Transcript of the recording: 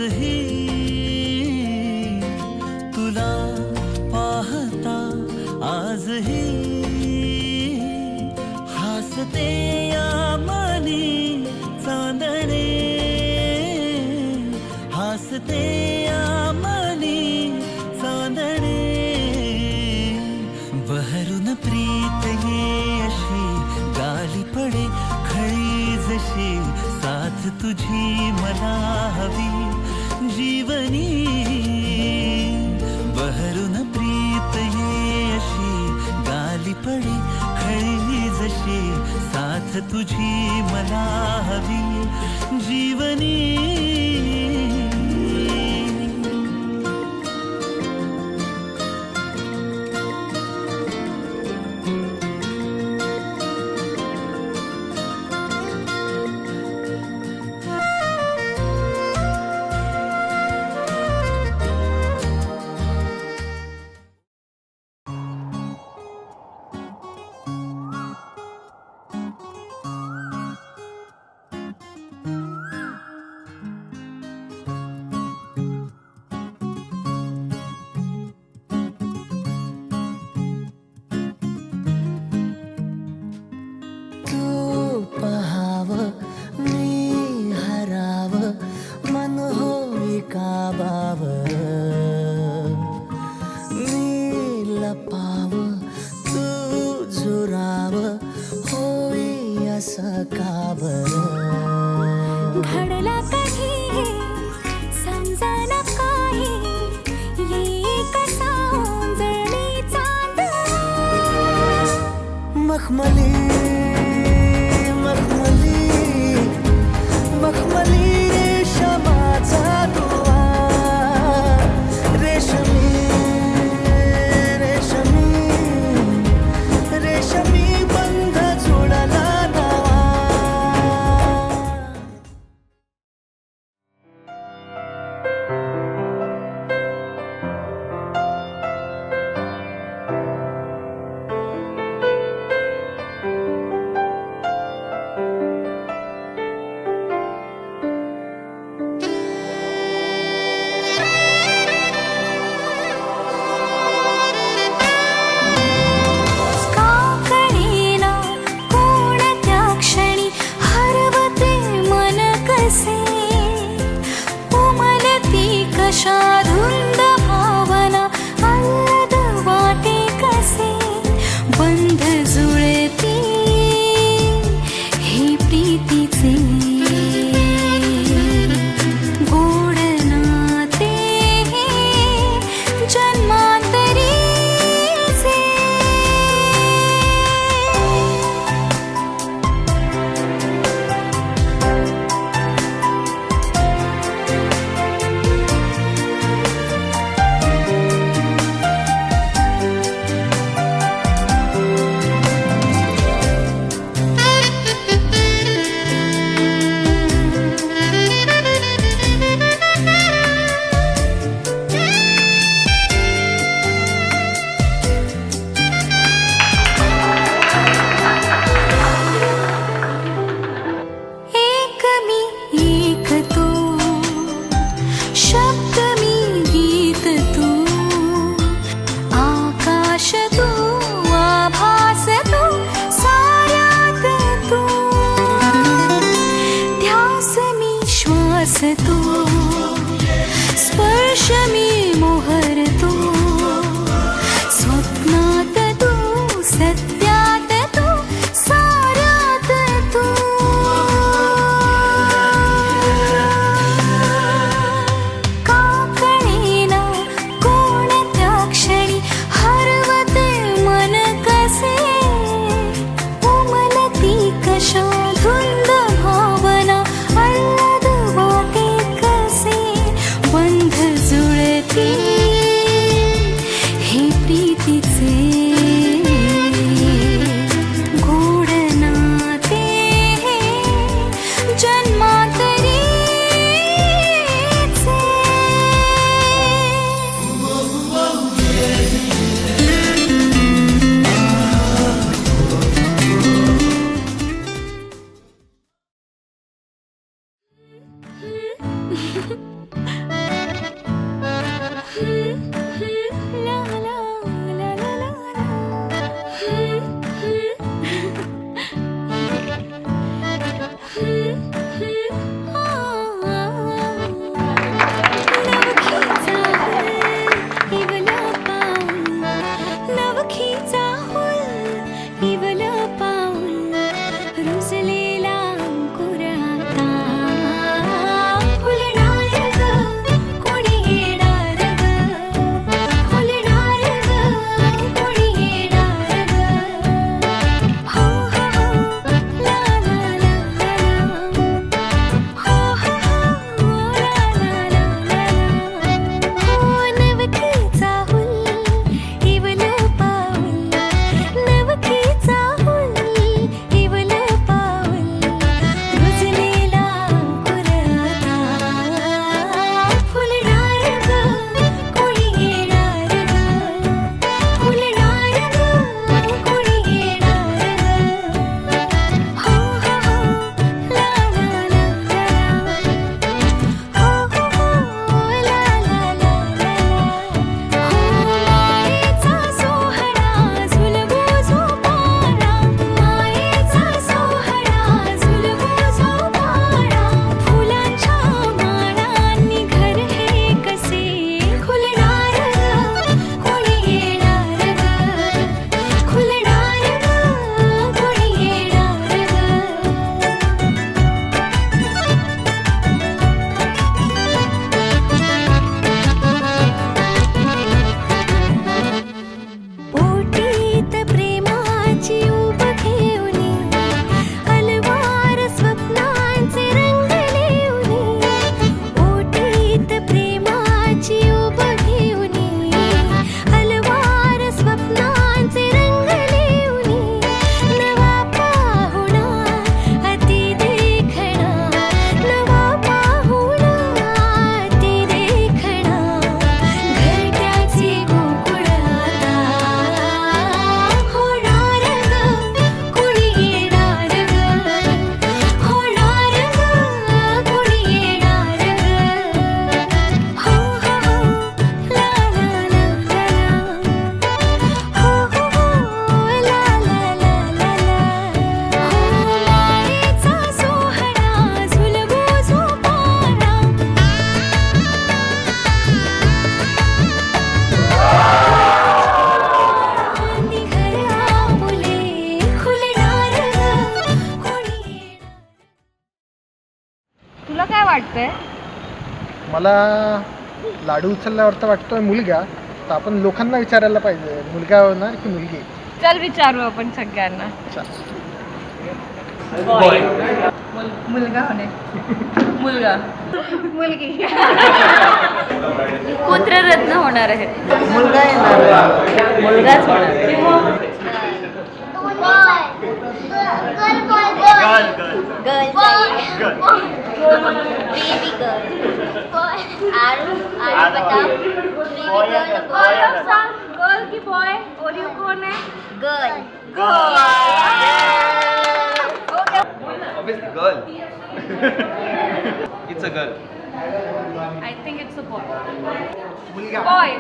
आजही तुला पाहता आजही हसते या मनी चांदणे हसते या मनी चांदणे बहरून प्रीत ये अशी गाली पडे खळी जशी साथ तुझी मला हवी जीवनी बहरून प्रीत ये अशी गाली पडे खळी जशी साथ तुझी मला हवी जीवनी घडला कधी समजना काही ये कसा जळली चांद मखमली मखमली मखमली रेशमाचा दुवा रेशमी रेशमी रेशमी बंध जोडला धुंद भावना आल्हाद वाटे कसे बंध जुळती हे प्रीतीचे गोड नाते हे जन्मांतरीचे तू स्पर्श मी मोहरतो स्वप्नात तू सत्यात तू साऱ्यात तू का कळेना कोणत्या क्षणी हरवते मन कसे उमलती कशा धुंद भावना आल्हाद वाटे काय वाटतंय? मला लाडू उचलल्यावर तर वाटतोय मुलगा. तर आपण लोकांना विचारायला पाहिजे मुलगा होणार की मुलगी. चल विचारू आपण सगळ्यांना. मुलगा होणे. मुलगा. मुलगी. पुत्ररत्न होणार आहे. मुलगा येणार. मुलगाच होणार. गर्ल की बॉय? ओरिओ कौन है? Girl. Obviously, girl. It's a girl. I think it's a boy. मुलगा. Boy.